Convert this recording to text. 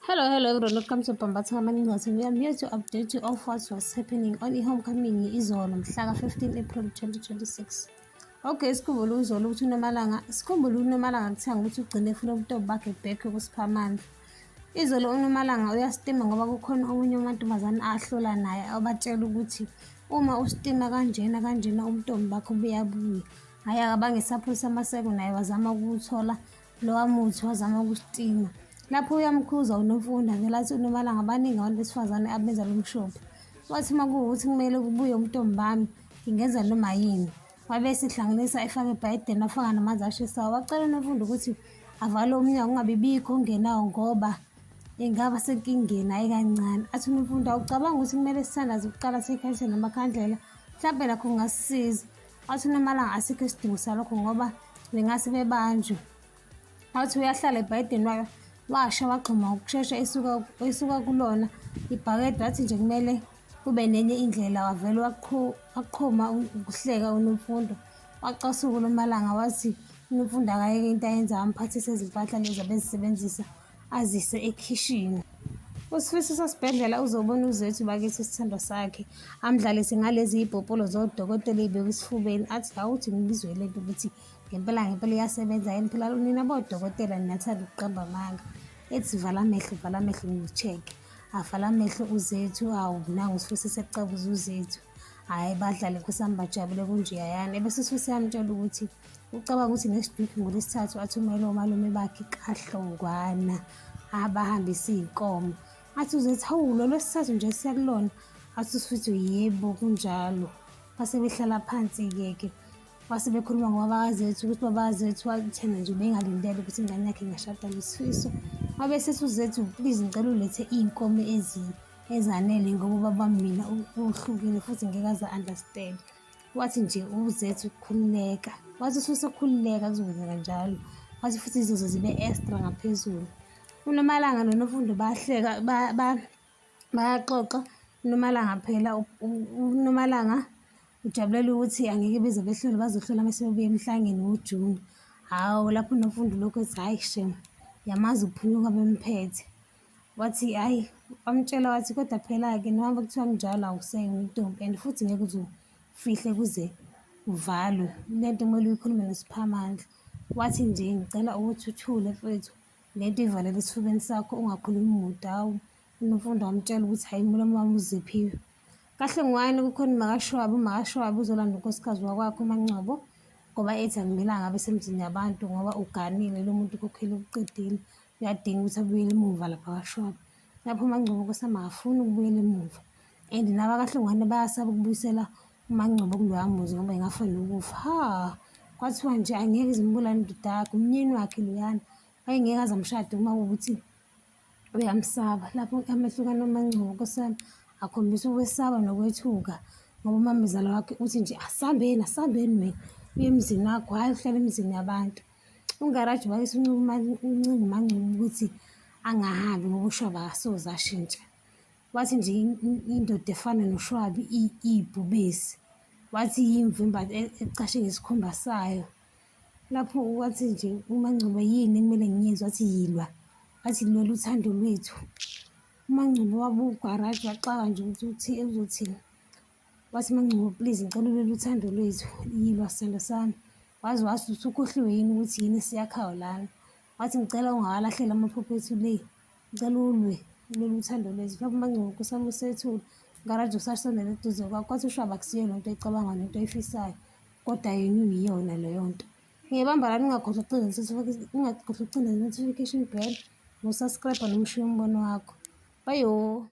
Hello everyone, welcome to Pambatha Maningazi. We are here to update you of what was happening on i-homecoming izolo mhla ka-15 April 2026. Okay, sikhumbule uzolo ukuthi uNomalanga kuthanga ukuthi ugcine efuna ubutobo bakhe back kusiphamandla. Izolo uNomalanga uyasitima ngoba kukhona omunye umantombazane ahlola naye abatshela ukuthi uma usitima kanjena ubutobo bakho buyabuya. Hhayi akabange isaphosa amaseko naye wazama ukuwuthola lowa muthi wazama ukusitima. Lapho uyamkhuza uNomfunda vele athi uNomalanga baningi abantu besifazane abenza lo mshophi. Wathi uma kuwukuthi kumele kubuye umntombi bami ngingenza noma yini. Wabe sihlanganisa efake ebhayideni afaka namanzi ashisayo. Wacela uNomfunda ukuthi avale umnyango ungabibikho ongenawo ngoba engaba senkingeni hhayi kancane. Athi uNomfunda ucabanga ukuthi kumele sithandaze ukuqala sikhanyise namakhandlela mhlampe nakho kungasisiza. Wathi uNomalanga asikho isidingo salokho ngoba bengase bebanjwe. Wathi uyahlala ebhayideni wayo washa wagxuma ukushesha esuka kulona ibhakede wathi nje kumele kube nenye indlela wavele waqhuma ukuhleka uNomfundo. Wacasuka uNomalanga wathi uNomfundo akayeke into ayenza amphathise izimpahla lezi abezisebenzisa azise ekhishini. USifiso sesibhedlela uzobona uzethu bakithi isithando sakhe amdlalise ngalezi ibhopolo zodokotela ey'bekwe esifubeni athi awuthi ngibizwe le nto ukuthi ngempela iyasebenza yini phela nina bodokotela ninathanda ukuqamba amanga. Ethi vala amehlo ngi-check-e avala amehlo uzethu awu nangu uSifiso secabuza uzethu. Hhayi badlale Nkosi yami bajabule kunjeyayana. Ebese uSifiso yamtshela ukuthi ucabanga ukuthi next week ngoLwesithathu athumele omalume bakhe kaHlongwana abahambise iy'nkomo. Athi uzethu hawu lo Lwesithathu nje siyakulona. Athi uSifiso yebo kunjalo. Base behlala phansi-ke base bekhuluma ngobabakazethu ukuthi babakazethu wathena nje bengalindele ukuthi ingane yakhe ingashada noSifiso. Wabe sethi uzethu please ngicela ulethe iy'nkomo ezanele ngoba ubaba mina uhlukile futhi ngeke aze understand. Wathi nje uzethu ukukhululeka. Wathi uSifiso ukukhululeka kuzokwenzeka njalo. Wathi futhi izoze zibe extra ngaphezulu. uNomalanga noNomfundo bayahleka bayaxoxa. uNomalanga phela uNomalanga ujabulela ukuthi angeke beze behlole bazohlola mase bebuya emhlangeni ngoJuni. Hawu lapho uNomfundo lokho ethi hhayi shame yamazi ukuphunyuka bemphethe. Wathi hhayi wamtshela wathi kodwa phela-ke noma kuthiwa kunjalo awusenye untombi and futhi ngeke uze ufihle kuze uvalwe lento kumele uyikhulume noSiphamandla. Wathi nje ngicela ukuthi uthule mfethu lento ivalele esifubeni sakho ungakhulumi muntu. Hawu uNomfundo wamtshela ukuthi hhayi umlomo wami uziphiwe. KaHlongwane kukhona umakashwabi uzolanda unkosikazi wakwakho uMaNgcobo ngoba ethi akumelanga abe semzini yabantu ngoba uganile lo muntu ukhokhela ukuqedile uyadinga ukuthi abuyele emuva lapha kaShwabi. Lapho uMaNgcobo Nkosi yami akafuni ukubuyela emuva and nabakaHlongwane bayasaba ukubuyisela uMaNgcobo kuloya muzi ngoba engafa nokufa. Ha kwathiwa nje angeke zimbulale indoda yakhe umnyeni wakhe loyana wayengeke aze amshade uma kuwukuthi uyamsaba. Lapho amehlo kaNoMaNgcobo Nkosi yami akhombisa ukwesaba nokwethuka ngoba umamezala wakhe uthi nje asambeni wena uye emzini wakho hhayi uhlala emzini yabantu. Ungaraji wayese uncinga uMaNgcobo ukuthi angahambi ngoba uShwabi akasoze ashintsha. Wathi nje indoda efana noShwabi iy'bhubesi wathi yimvimba ecashe ngesikhumba sayo. Lapho wathi nje uMaNgcobo yini ekumele ngiyenze wathi yilwa wathi lwela uthando lwethu. uMaNgcobo wabuka ugaraji waxaka nje ukuthi uzothini. Wathi uMaNgcobo please ngicela ulwela uthando lwethu yilwa sithando sami. Waze wasuthi ukhohliwe yini ukuthi yini esiyakhayo lana. Wathi ngicela ungawalahleli amaphupho ethu le ngicela ulwela uthando lwethu. Lapho uMaNgcobo Nkosi yami usethule ugaraji usasondela eduze kwakho. Kwathi uShwabi akusiyo lento ayicabanga nento ayifisayo kodwa yena uyiyona leyo nto. Ngiyabamba lana ungakhohlwa ukucinda i-notification bell nosubscribe nomshiya umbono wakho. Bayo.